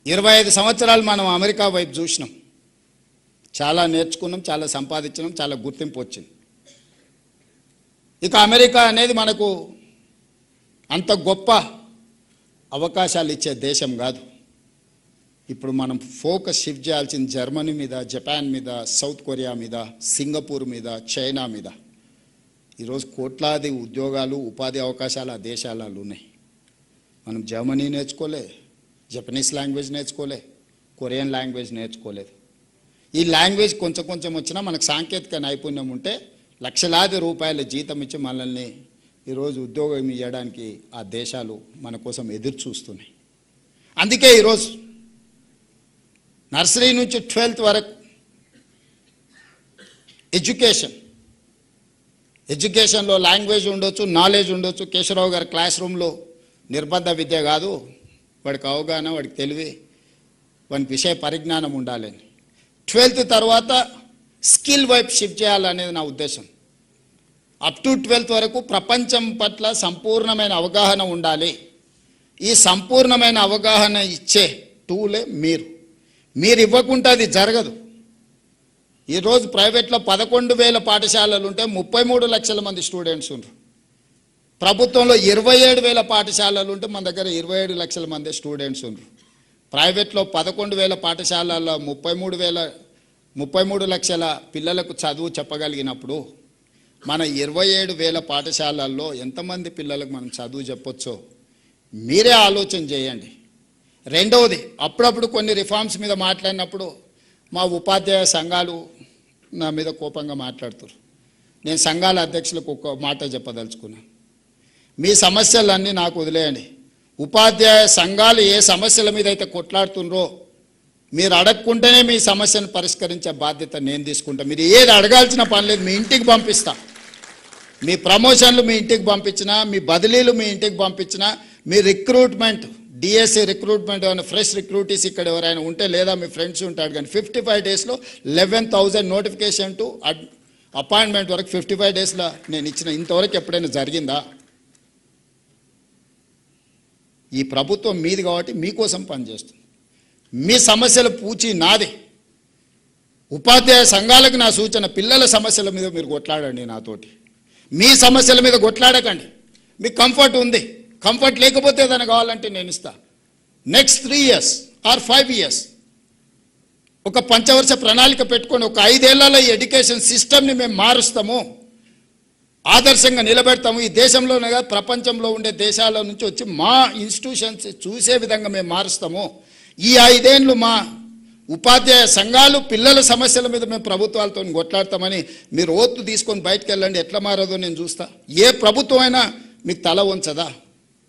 25 సంవత్సరాలు మనం అమెరికా వైపు చూసినాం. చాలా నేర్చుకున్నాం, చాలా సంపాదించినాం, చాలా గుర్తింపు వచ్చింది. ఇక అమెరికా అనేది మనకు అంత గొప్ప అవకాశాలు ఇచ్చే దేశం కాదు. ఇప్పుడు మనం ఫోకస్ షిఫ్ట్ చేయాల్సింది జర్మనీ మీద, జపాన్ మీద, సౌత్ కొరియా మీద, సింగపూర్ మీద, చైనా మీద. ఈరోజు కోట్లాది ఉద్యోగాలు, ఉపాధి అవకాశాలు ఆ దేశాలలో ఉన్నాయి. మనం జర్మనీ నేర్చుకోలే, జపనీస్ లాంగ్వేజ్ నేర్చుకోలే, కొరియన్ లాంగ్వేజ్ నేర్చుకోలేదు. ఈ లాంగ్వేజ్ కొంచెం కొంచెం వచ్చినా మనకు సాంకేతిక నైపుణ్యం ఉంటే లక్షలాది రూపాయల జీతం ఇచ్చి మనల్ని ఈరోజు ఉద్యోగం ఇవ్వడానికి ఆ దేశాలు మన కోసం ఎదురు చూస్తున్నాయి. అందుకే ఈరోజు నర్సరీ నుంచి 12th వరకు ఎడ్యుకేషన్లో లాంగ్వేజ్ ఉండొచ్చు, నాలెడ్జ్ ఉండొచ్చు. కేశవరావు గారి క్లాస్ రూమ్లో నిర్బంధ విద్య కాదు, వాడికి అవగాహన, వాడికి తెలివి, వానికి విషయ పరిజ్ఞానం ఉండాలని. 12th తర్వాత స్కిల్ వైపు షిఫ్ట్ చేయాలనేది నా ఉద్దేశం. అప్ టు 12th వరకు ప్రపంచం పట్ల సంపూర్ణమైన అవగాహన ఉండాలి. ఈ సంపూర్ణమైన అవగాహన ఇచ్చే టూలే మీరు ఇవ్వకుంటే అది జరగదు. ఈరోజు ప్రైవేట్లో 11,000 పాఠశాలలు ఉంటే 33 లక్షల మంది స్టూడెంట్స్ ఉన్నారు. ప్రభుత్వంలో 27,000 పాఠశాలలు ఉంటే మన దగ్గర 27 లక్షల మంది స్టూడెంట్స్ ఉన్నారు. ప్రైవేట్లో 11,000 పాఠశాలల్లో 33 లక్షల పిల్లలకు చదువు చెప్పగలిగినప్పుడు మన 27,000 పాఠశాలల్లో ఎంతమంది పిల్లలకు మనం చదువు చెప్పొచ్చో మీరే ఆలోచన చేయండి. రెండవది, అప్పుడప్పుడు కొన్ని రిఫార్మ్స్ మీద మాట్లాడినప్పుడు మా ఉపాధ్యాయ సంఘాలు నా మీద కోపంగా మాట్లాడుతారు. నేను సంఘాల అధ్యక్షులకు ఒక మాట చెప్పదలుచుకున్నాను. మీ సమస్యలన్నీ నాకు వదిలేయండి. ఉపాధ్యాయ సంఘాలు ఏ సమస్యల మీద అయితే కొట్లాడుతున్నారో మీరు అడగకుంటేనే మీ సమస్యను పరిష్కరించే బాధ్యత నేను తీసుకుంటా. మీరు ఏది అడగాల్సిన పని లేదు, మీ ఇంటికి పంపిస్తా. మీ ప్రమోషన్లు మీ ఇంటికి పంపించినా, మీ బదిలీలు మీ ఇంటికి పంపించినా, మీ రిక్రూట్మెంట్, డిఎస్సి రిక్రూట్మెంట్, ఏమైనా ఫ్రెష్ రిక్రూటీస్ ఇక్కడ ఎవరైనా ఉంటే లేదా మీ ఫ్రెండ్స్ ఉంటాడు కానీ 55 డేస్లో 11,000 నోటిఫికేషన్ టు అపాయింట్మెంట్ వరకు 55 డేస్లో నేను ఇచ్చిన. ఇంతవరకు ఎప్పుడైనా జరిగిందా? ఈ ప్రభుత్వం మీది కాబట్టి మీకోసం పనిచేస్తుంది. మీ సమస్యల పూచి నాది. ఉపాధ్యాయ సంఘాలకు నా సూచన, పిల్లల సమస్యల మీద మీరు కొట్లాడండి నాతోటి. మీ సమస్యల మీద కొట్లాడకండి. మీకు కంఫర్ట్ ఉంది, కంఫర్ట్ లేకపోతే ఏదైనా కావాలంటే నేను ఇస్తా. నెక్స్ట్ 3 years ఆర్ 5 years ఒక పంచవర్ష ప్రణాళిక పెట్టుకొని ఒక 5 ఏళ్లలో ఈ ఎడ్యుకేషన్ సిస్టమ్ని మేము మారుస్తాము, ఆదర్శంగా నిలబెడతాము. ఈ దేశంలోనే కాదు ప్రపంచంలో ఉండే దేశాల నుంచి వచ్చి మా ఇన్స్టిట్యూషన్స్ చూసే విధంగా మేము మారుస్తాము. ఈ 5 ఏళ్ళు మా ఉపాధ్యాయ సంఘాలు పిల్లల సమస్యల మీద మేము ప్రభుత్వాలతో కొట్లాడతామని మీరు ఓత్తు తీసుకొని బయటకు వెళ్ళండి. ఎట్లా మారదో నేను చూస్తా. ఏ ప్రభుత్వం అయినా మీకు తల వంచదా?